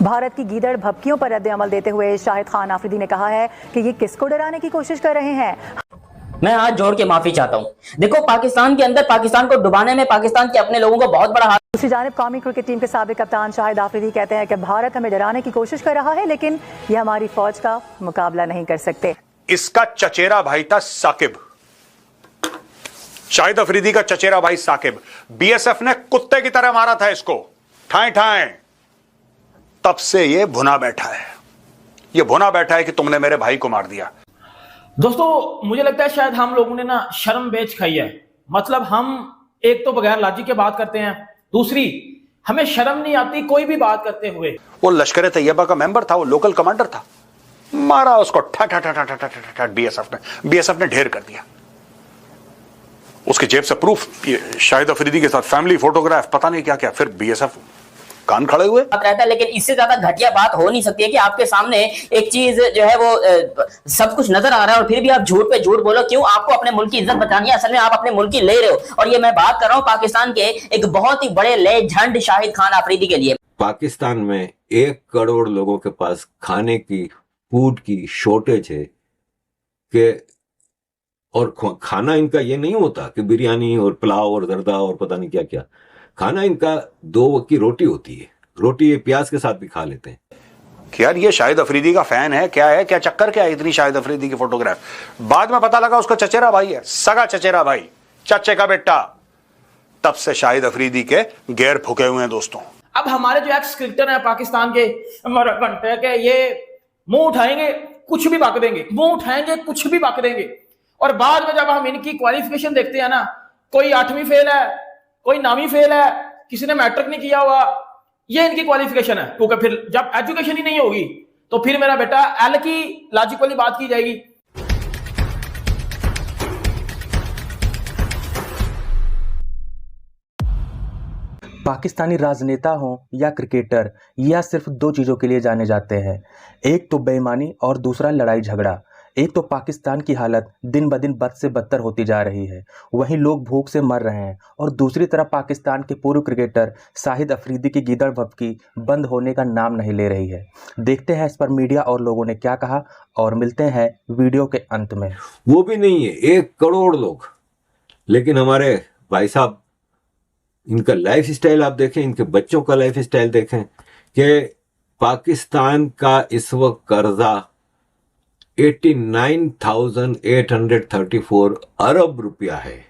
भारत की गीदड़ भभकियों पर रद्द-ए-अमल देते हुए शाहिद खान आफरीदी ने कहा है कि ये किसको डराने की कोशिश कर रहे हैं। मैं हाथ जोड़ के माफी चाहता हूं। देखो, पाकिस्तान के अंदर पाकिस्तान को डुबाने में पाकिस्तान के अपने लोगों को बहुत बड़ा हाथ। दूसरी जानिब कौमी क्रिकेट टीम के साबिक कप्तान शाहिद आफरीदी कहते हैं कि भारत हमें डराने की कोशिश कर रहा है, लेकिन ये हमारी फौज का मुकाबला नहीं कर सकते। इसका चचेरा भाई था साकिब, शाहिद अफरीदी का चचेरा भाई साकिब। बीएसएफ ने कुत्ते की तरह मारा था इसको, ठाए ठाए। तब से ये भुना बैठा है, ये भुना बैठा है कि तुमने मेरे भाई को मार दिया। दोस्तों, मुझे लगता है शायद हम लोगों ने ना शर्म बेच खाई है। मतलब हम एक तो बगैर लॉजिक के बात करते हैं, दूसरी हमें शर्म नहीं आती कोई भी बात करते हुए। वो लश्कर तैयबा का मेंबर था, वो लोकल कमांडर था, मारा उसको ठट बीएसएफ ने ढेर कर दिया। उसके जेब से प्रूफ, शाहिद अफरीदी के साथ फैमिली फोटोग्राफ, पता नहीं क्या क्या। फिर बीएसएफ कान खड़े हुए रहता है। लेकिन इससे ज्यादा घटिया बात हो नहीं सकती है कि आपके सामने एक चीज जो है वो सब कुछ नजर आ रहा है और फिर भी आप झूठ पे झूठ बोलो। क्यों? आपको अपने मुल्क की इज्जत बचानी है, असल में आप अपने मुल्क की ले रहे हो। और ये मैं बात कर रहा हूँ पाकिस्तान के एक बहुत ही बड़े लेजेंड शाहिद खान आफरीदी के लिए। पाकिस्तान में 1 करोड़ लोगों के पास खाने की, फूड की शॉर्टेज है कि, और खाना इनका ये नहीं होता कि बिरयानी और पुलाव और जर्दा और पता नहीं क्या क्या। खाना इनका 2 वक्त की रोटी होती है, रोटी प्याज के साथ भी खा लेते हैं। कि यार ये शाहिद अफरीदी का फैन है, क्या है, क्या चक्कर क्या है इतनी शाहिद अफरीदी की फोटोग्राफ। बाद में पता लगा उसका चचेरा भाई है, सगा चचेरा भाई, चचे का बेटा। तब से शाहिद अफरीदी के गैर फुके हुए हैं दोस्तों। अब हमारे जो एक्स क्रिकेटर है पाकिस्तान के, हमारा घंटे के, ये मुंह उठाएंगे कुछ भी बक देंगे, मुंह उठाएंगे कुछ भी बक देंगे। और बाद में जब हम इनकी क्वालिफिकेशन देखते हैं ना, कोई 8वीं फेल है, कोई 9वीं फेल है, किसी ने मैट्रिक नहीं किया हुआ, ये इनकी क्वालिफिकेशन है। क्योंकि फिर जब एजुकेशन ही नहीं होगी तो फिर मेरा बेटा एल की लॉजिक वाली बात की जाएगी। पाकिस्तानी राजनेता हों या क्रिकेटर, यह सिर्फ 2 चीज़ों के लिए जाने जाते हैं। एक तो बेईमानी और दूसरा लड़ाई झगड़ा। एक तो पाकिस्तान की हालत दिन ब दिन बद से बदतर होती जा रही है, वहीं लोग भूख से मर रहे हैं, और दूसरी तरफ पाकिस्तान के पूर्व क्रिकेटर शाहिद अफरीदी की गीदड़ भभकी बंद होने का नाम नहीं ले रही है। देखते हैं इस पर मीडिया और लोगों ने क्या कहा, और मिलते हैं वीडियो के अंत में। वो भी नहीं है 1 करोड़ लोग, लेकिन हमारे भाई साहब, इनका लाइफ स्टाइल आप देखें, इनके बच्चों का लाइफ स्टाइल देखें कि पाकिस्तान का इस वक्त कर्जा 89,834 अरब रुपया है।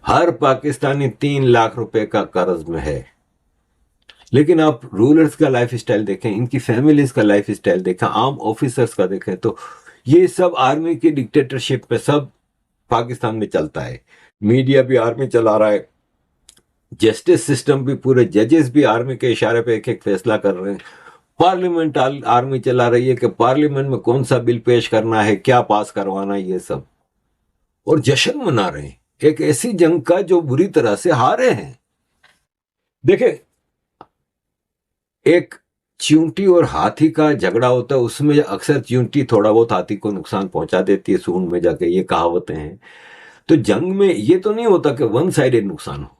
हर पाकिस्तानी 3 लाख रुपए का कर्ज में है। लेकिन आप रूलर्स का लाइफ स्टाइल देखें, इनकी फैमिलीज का लाइफ स्टाइल देखें, आर्म ऑफिसर्स का देखें, तो ये सब आर्मी की डिक्टेटरशिप पे सब पाकिस्तान में चलता है। मीडिया भी आर्मी चला रहा है, जस्टिस सिस्टम भी, पूरे जजेस भी आर्मी के इशारे पे एक फैसला कर रहे हैं। पार्लियामेंट आर्मी चला रही है कि पार्लियामेंट में कौन सा बिल पेश करना है, क्या पास करवाना है, ये सब। और जश्न मना रहे हैं एक ऐसी जंग का जो बुरी तरह से हारे हैं। देखें, एक चींटी और हाथी का झगड़ा होता है, उसमें अक्सर चींटी थोड़ा बहुत हाथी को नुकसान पहुंचा देती है सूंड में जाके, ये कहावतें हैं। तो जंग में ये तो नहीं होता कि वन साइडेड नुकसान हो।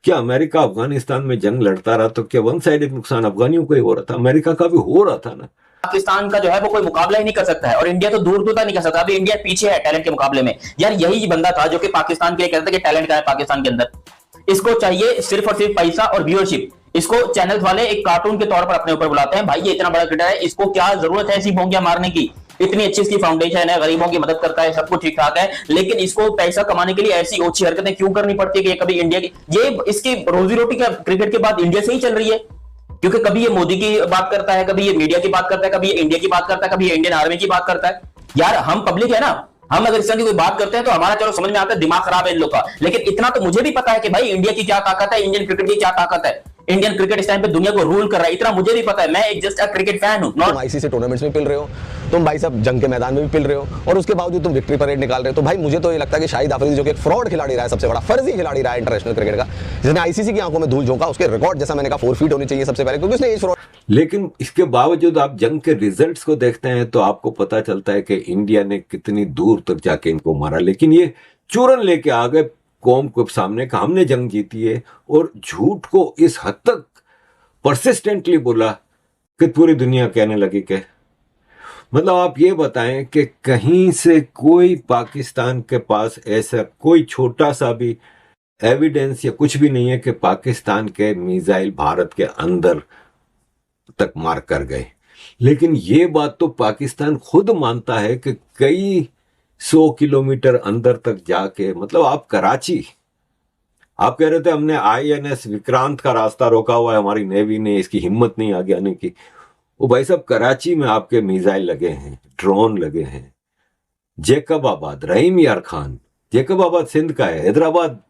क्या अमेरिका अफगानिस्तान में जंग लड़ता रहा तो क्या वन साइडेड नुकसान अफगानियों को ही हो रहा था? अमेरिका का भी हो रहा था ना। पाकिस्तान का जो है वो कोई मुकाबला ही नहीं कर सकता है, और इंडिया तो दूर दूर तक नहीं कर सकता। अभी इंडिया पीछे है टैलेंट के मुकाबले में। यार यही बंदा था जो कि पाकिस्तान के लिए कहता था कि टैलेंट का है पाकिस्तान के अंदर, इसको चाहिए सिर्फ और सिर्फ पैसा और व्यूअरशिप। इसको चैनल वाले एक कार्टून के तौर पर अपने ऊपर बुलाते हैं। भाई ये इतना बड़ा क्रिकेटर है, इसको क्या जरूरत है ऐसी भोंगियां मारने की? इतनी अच्छी इसकी फाउंडेशन है, गरीबों की मदद करता है, सब कुछ ठीक ठाक है, लेकिन इसको पैसा कमाने के लिए ऐसी ओछी हरकतें क्यों करनी पड़ती है कि ये कभी इंडिया की, ये इसकी रोजी रोटी का क्रिकेट के बाद इंडिया से ही चल रही है। क्योंकि कभी ये मोदी की बात करता है, कभी ये मीडिया की बात करता है, कभी ये इंडिया की बात करता है, कभी ये इंडियन आर्मी की बात करता है। यार हम पब्लिक है ना, हम अगर इस तरह की कोई बात करते हैं तो हमारा चलो समझ में आता है दिमाग खराब है इन लोग का, लेकिन इतना तो मुझे भी पता है कि भाई इंडिया की क्या ताकत है, इंडियन क्रिकेट की क्या ताकत है। इंडियन क्रिकेट इस टाइम पे दुनिया को रूल कर रहा है, इतना मुझे भी पता है। मैं एक जस्ट क्रिकेट फैन हूं। तुम आईसीसी टूर्नामेंट्स में पिल रहे हो, तुम भाई साहब जंग के मैदान में भी पिल रहे हो, और उसके बावजूद तुम विक्ट्री परेड निकाल रहे हो। तो भाई मुझे तो ये लगता है कि शाहिद आफरीदी जो कि एक फ्रॉड खिलाड़ी रहा है, सबसे बड़ा फर्जी खिलाड़ी रहा है इंटरनेशनल क्रिकेट का, जिसने आईसीसी की आंखों में धूल झोंका, उसके रिकॉर्ड जैसा मैंने कहा 4 फीट होनी चाहिए सबसे पहले, क्योंकि उसने ये फ्रॉड। लेकिन इसके बावजूद आप जंग के रिजल्ट्स को देखते हैं तो आपको पता चलता है कि इंडिया ने कितनी दूर तक जाके इनको मारा। लेकिन ये चूरन लेके आ गए कौम के सामने का, हमने जंग जीती है, और झूठ को इस हद तक परसिस्टेंटली बोला कि पूरी दुनिया कहने लगी कि मतलब आप ये बताएं कि कहीं से कोई पाकिस्तान के पास ऐसा कोई छोटा सा भी एविडेंस या कुछ भी नहीं है कि पाकिस्तान के मिसाइल भारत के अंदर तक मार कर गए। लेकिन ये बात तो पाकिस्तान खुद मानता है कि कई 100 किलोमीटर अंदर तक जाके, मतलब आप कराची, आप कह रहे थे हमने INS विक्रांत का रास्ता रोका हुआ है, हमारी नेवी ने, इसकी हिम्मत नहीं आगे आने की। वो भाई साहब कराची में आपके मिसाइल लगे हैं, ड्रोन लगे हैं। जैकबाबाद, रहीम यार खान, जैकबाबाद सिंध का है। हैदराबाद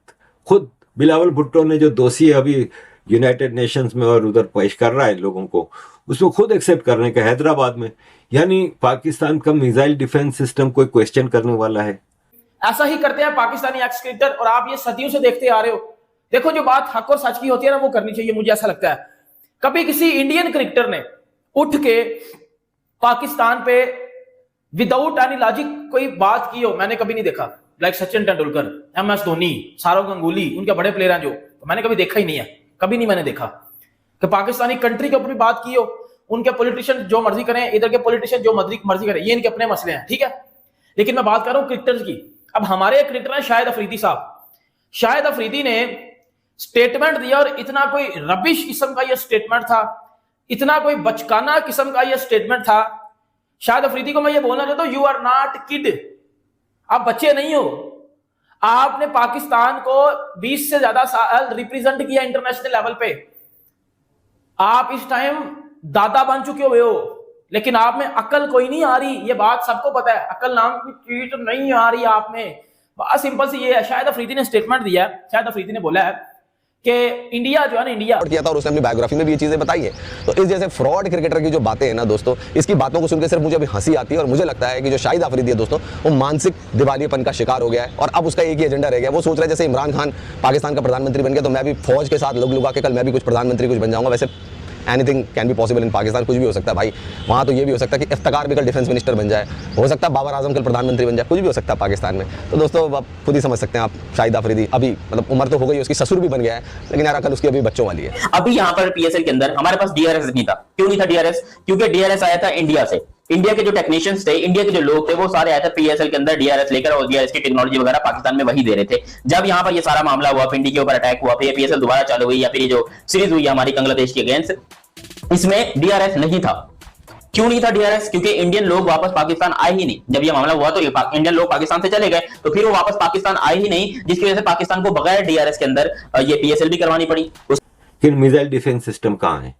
खुद बिलावल भुट्टो ने जो दोषी है अभी यूनाइटेड नेशंस में और उधर पेश कर रहा है लोगों को, उसको खुद एक्सेप्ट करने का हैदराबाद में। यानी पाकिस्तान का मिसाइल डिफेंस सिस्टम कोई क्वेश्चन करने वाला है? ऐसा ही करते हैं पाकिस्तानी एक्स क्रिकेटर, और आप ये सदियों से देखते आ रहे हो। देखो, जो बात हक और सच की होती है ना, वो करनी चाहिए, मुझे ऐसा लगता है। कभी किसी इंडियन क्रिकेटर ने उठ के पाकिस्तान पे विदाउट एनी लॉजिक कोई बात की हो, मैंने कभी नहीं देखा। लाइक सचिन तेंदुलकर, MS धोनी, सौरव गांगुली, उनके बड़े प्लेयर हैं जो, तो मैंने कभी देखा ही नहीं है, कभी नहीं मैंने देखा कि पाकिस्तानी कंट्री के ऊपर भी बात की हो। उनके पॉलिटिशियन जो मर्जी करें, इधर के पॉलिटिशियन जो मर्जी करें, ये इनके अपने मसले हैं, ठीक है। लेकिन मैं बात कर रहा हूं क्रिकेटर्स की। अब हमारे क्रिकेटर हैं शाहिद अफरीदी साहब। शाहिद अफरीदी ने स्टेटमेंट दिया, और इतना कोई रबिश किस्म का यह स्टेटमेंट था, इतना कोई बचकाना किस्म का यह स्टेटमेंट था। शाहिद अफरीदी को मैं ये बोलना चाहता हूं, यू आर नॉट किड, आप बच्चे नहीं हो। आपने पाकिस्तान को 20 से ज्यादा साल रिप्रेजेंट किया इंटरनेशनल लेवल पे। आप इस टाइम दादा बन चुके हुए हो, लेकिन आप में अकल कोई नहीं आ रही, ये बात सबको पता है। अकल नाम की चीज नहीं आ रही आप में। बात सिंपल सी ये है। शाहिद अफरीदी ने स्टेटमेंट दिया है, शाहिद अफरीदी ने बोला है कि इंडिया जो है ना, इंडिया किया था, और उसने अपनी बायोग्राफी में भी ये चीजें बताई है। तो इस जैसे फ्रॉड क्रिकेटर की जो बातें हैं ना दोस्तों, इसकी बातों को सुनकर सिर्फ मुझे अभी हंसी आती है। और मुझे लगता है कि जो शाहिद अफरीदी है दोस्तों, वो मानसिक दिवालियेपन का शिकार हो गया है, और अब उसका एक ही एजेंडा रह गया। वो सोच रहा है जैसे इमरान खान पाकिस्तान का प्रधानमंत्री बन गया, तो मैं भी फौज के साथ लोग लुगा के कल मैं भी कुछ प्रधानमंत्री कुछ बन जाऊंगा। वैसे anything can be possible in Pakistan, कुछ भी हो सकता है भाई। वहाँ तो ये भी हो सकता है कि इफ्तिकार भी कल डिफेंस मिनिस्टर बन जाए, हो सकता है बाबर आजम कल प्रधानमंत्री बन जाए, कुछ भी हो सकता है पाकिस्तान में। तो दोस्तों आप खुद ही समझ सकते हैं, आप शाहिद अफरीदी अभी मतलब उम्र तो हो गई, उसकी ससुर भी बन गया है, लेकिन यार अकल उसकी अभी बच्चों वाली है। अभी यहाँ पर PSL के अंदर हमारे पास DRS नहीं था। क्यों नहीं था DRS? क्योंकि DRS आया था इंडिया से। इंडिया के जो टेक्नीशियंस थे, इंडिया के जो लोग थे, वो सारे आए थे PSL के अंदर DRS लेकर, और DRS की टेक्नोलॉजी वगैरह पाकिस्तान में वही दे रहे थे। जब यहाँ पर ये सारा मामला हुआ, इंडिया के ऊपर अटैक हुआ, फिर PSL दोबारा चालू हुई, या फिर ये जो सीरीज हुई हमारी बांग्लादेश के अगेंस्ट, इसमें DRS नहीं था। क्यों नहीं था DRS? क्योंकि इंडियन लोग वापस पाकिस्तान आए ही नहीं। जब ये मामला हुआ तो इंडियन लोग पाकिस्तान से चले गए, तो फिर वो वापस पाकिस्तान आए ही नहीं, जिसकी वजह से पाकिस्तान को बगैर DRS के अंदर ये PSL भी करवानी पड़ी। लेकिन मिसाइल डिफेंस सिस्टम कहाँ है?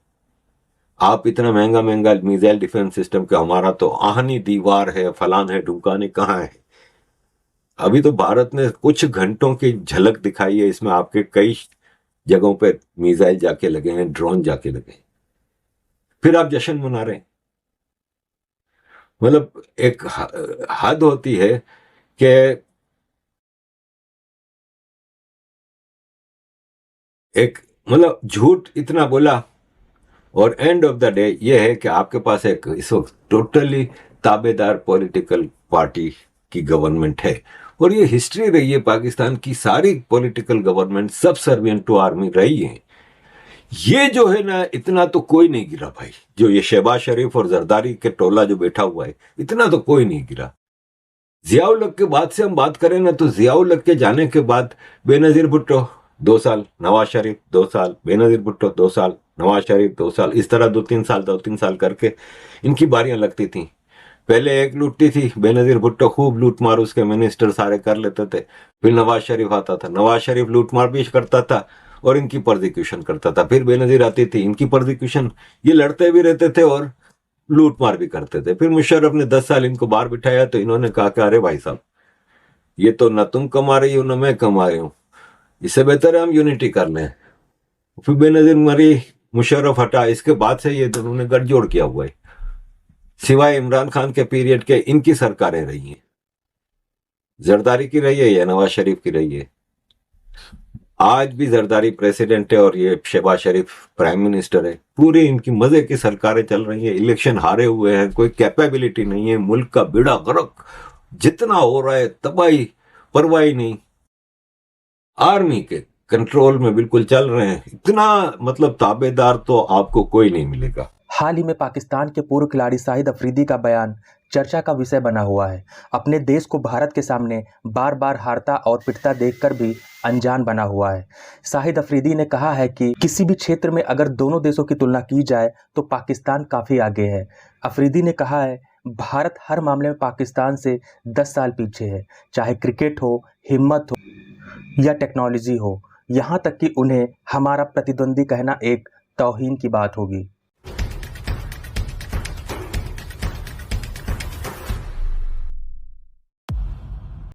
आप इतना महंगा महंगा मिसाइल डिफेंस सिस्टम का, हमारा तो आहनी दीवार है, फलान है, ढुमकाने, कहाँ है? अभी तो भारत ने कुछ घंटों की झलक दिखाई है, इसमें आपके कई जगहों पे मिसाइल जाके लगे हैं, ड्रोन जाके लगे हैं, फिर आप जश्न मना रहे हैं। मतलब एक हद होती है कि एक मतलब झूठ इतना बोला, और एंड ऑफ द डे ये है कि आपके पास एक इस वक्त टोटली ताबेदार पॉलिटिकल पार्टी की गवर्नमेंट है। और ये हिस्ट्री रही है, पाकिस्तान की सारी पॉलिटिकल गवर्नमेंट सब सर्विएंट टू आर्मी रही है। ये जो है ना, इतना तो कोई नहीं गिरा भाई। जो ये शहबाज शरीफ और जरदारी के टोला जो बैठा हुआ है, इतना तो कोई नहीं गिरा। जियाउल हक के बाद से हम बात करें ना, तो जियाउल हक के जाने के बाद बेनजीर भुट्टो 2 साल, नवाज शरीफ 2 साल, बेनजीर भुट्टो 2 साल, नवाज शरीफ 2 साल, इस तरह 2-3 साल करके इनकी बारियां लगती थी। पहले एक लूटती थी बेनजीर भुट्टो, खूब लूट मार उसके मिनिस्टर सारे कर लेते थे। फिर नवाज शरीफ आता था, नवाज शरीफ लूट मार भी करता था और इनकी प्रोसिक्यूशन करता था। फिर बेनजीर आती थी, इनकी प्रोसिक्यूशन, ये लड़ते भी रहते थे और लूट मार भी करते थे। फिर मुशर्रफ ने 10 साल इनको बाहर बिठाया, तो इन्होंने कहा कि अरे भाई साहब, ये तो ना तुम कमा रही हो ना मैं कमा रही हूँ, इससे बेहतर है हम यूनिटी कर लें। फिर बेनजीर मरी, मुशर्रफ हटा, इसके बाद से ये दोनों ने गठजोड़ किया हुआ है। सिवाय इमरान खान के पीरियड के इनकी सरकारें रही हैं, जरदारी की रही है या नवाज शरीफ की रही है। आज भी जरदारी प्रेसिडेंट है और ये शहबाज शरीफ प्राइम मिनिस्टर है। पूरी इनकी मजे की सरकारें चल रही हैं, इलेक्शन हारे हुए हैं, कोई कैपेबिलिटी नहीं है, मुल्क का बेड़ा गर्क जितना हो रहा है, तबाही परवाही नहीं, आर्मी के कंट्रोल में बिल्कुल चल रहे हैं। इतना मतलब ताबेदार तो आपको कोई नहीं मिलेगा। हाल ही में पाकिस्तान के पूर्व खिलाड़ी शाहिद अफरीदी का बयान चर्चा का विषय बना हुआ है। अपने देश को भारत के सामने बार बार हारता और पिटता देखकर भी अनजान बना हुआ है। शाहिद अफरीदी ने कहा है कि किसी भी क्षेत्र में अगर दोनों देशों की तुलना की जाए तो पाकिस्तान काफ़ी आगे है। अफरीदी ने कहा है, भारत हर मामले में पाकिस्तान से 10 साल पीछे है, चाहे क्रिकेट हो, हिम्मत हो या टेक्नोलॉजी हो। यहाँ तक कि उन्हें हमारा प्रतिद्वंदी कहना एक तौहीन की बात होगी।